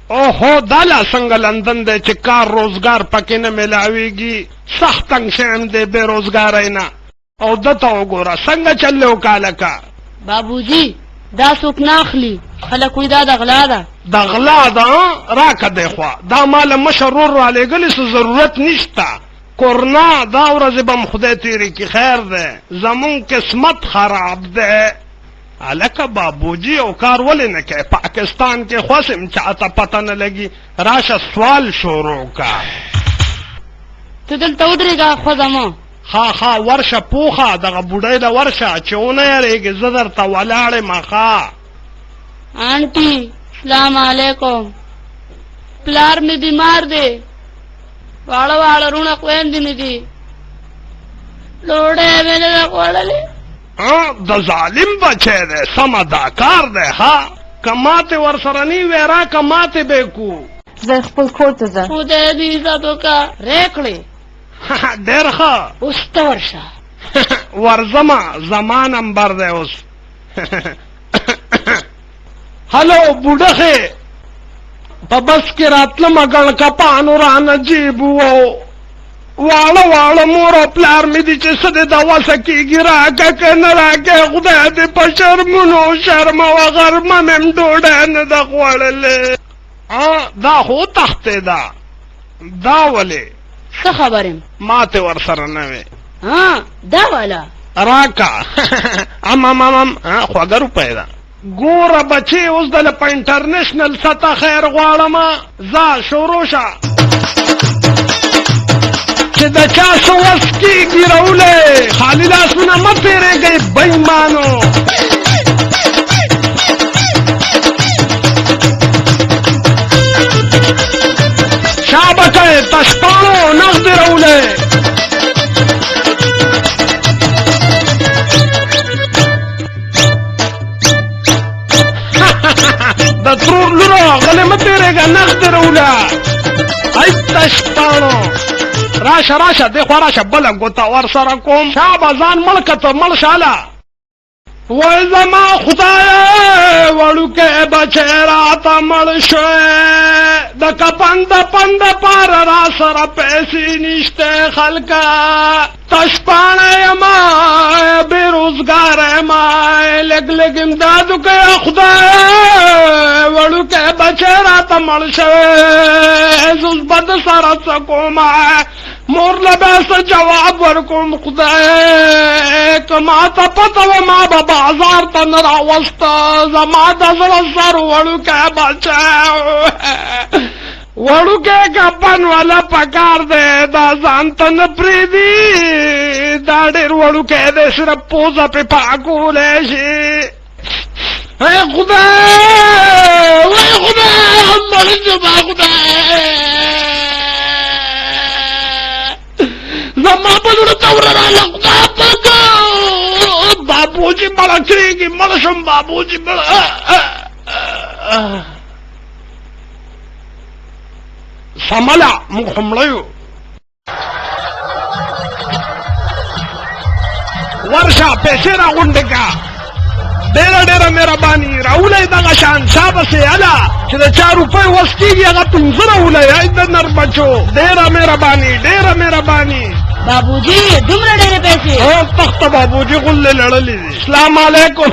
اوهو دا لا څنګه لندن دی چې کار روزګار پکې نه میلاویږي سخت تنګ شیم دی بې روزګاری نه او دته وګوره څنګه چلې وکالکه بابوجي دا څوک نه اخلي خلک وایي دا د غلا ده د غلا ده راکه دی خوا دا ماله مشر ورور رالېږلي څه ضرورت نشته کورنا دا ورځې به م خدای تېرې کي خیر دی زمونږ قسمت خراب دی هلکه بابوجي او کار ولې نه کوې پاکستان کې خوسم چاته پته نه لګي راشه سوال شروع که ته دلته ودرېږه ښځه مه ها ورشه پوخه دغه بوډۍ له ورشه چې ونه یېرېږې زه درته ولاړ یم ښه آنټي سلام علیکم پلار مې بیمار دی واړه واړه رونه خویندې مې دي ډوډۍ مې نه ده خوړلې د ظالم بچی دی سمه دا کار دی ښه که ماتې ورسره نه وی راکه ماتې به کو زه خپل کور ته ځم خدای دې عزت وکړه ریکړې ډېر ښه اوس ته ورشه ورځمه زما نمبر دی اوس هلو بوډخې په بس کې راتلمه ګڼ کپانو رانه جیب وو واړه واړه مور او پلار مې دي چې څه دې د وسه کېږي راکه که نه راکې خدای دې په شرمونو شرموه غرمه مې م ډوډۍ نه ده خوړلې دا خو وتښتېده دا ولې څه خبر یم ماتې ورسره نه وې دا والا راکه خوږه روپۍ ده ګوره بچې اوس دله په انټرنیشنل سطح خیر غواړمه ځه شروع شه چې د چا څه وس کېږي راولې خالي لاسونه مه تېرېږئ بېمانو شا به کوې تشپاڼو نغد دې راولې د ترور لوره غلې مه تېرېږه نغد دې راوله ای تشپاڼو راشه راشه دې خوا راشه بله ګوته ورسره کوم شا به ځان مړ که ته مړ شاله وای زما خدایه وړوکی بچی راته مړ شوی د کفن د پن دپاره را سره پیسې نشته خلکه تشپاڼه یمه بېروزګاره یمه لږ لږ امداد وکړه خدایه وړوکی بچی راته مړ شوی زه اوس به د سره څه کومه مور له بیا څه جواب ورکوم خدای که ما ته پته وه ما به بازار ته نه راوسته زما د زړه سر وړوکی بچی وړوکی کپن والا پکار دی دا ځان ته نه پرېږدي دا ډېر وړوکی دی صرف پوزه پې پاکولی شي ای خدای وای خدای مړ شومه خدای زما په زړه ته وره راله خدای پاکه بابوجي مړه کېږي مړه شم بابوجي مړه سمله موږ خو مړه یو ورشه پیسې راغونډې که ډېره ډېره مهرباني راولئ دغه شان شابسې هله چې د چا روپۍ وس کېږي هغه پنځه راولئ ای د نر بچو ډېره مهرباني ډېره مهرباني بابوجي دومره ډېرې پیسې تخته بابوجي غلې لړلې دي سلام علیکم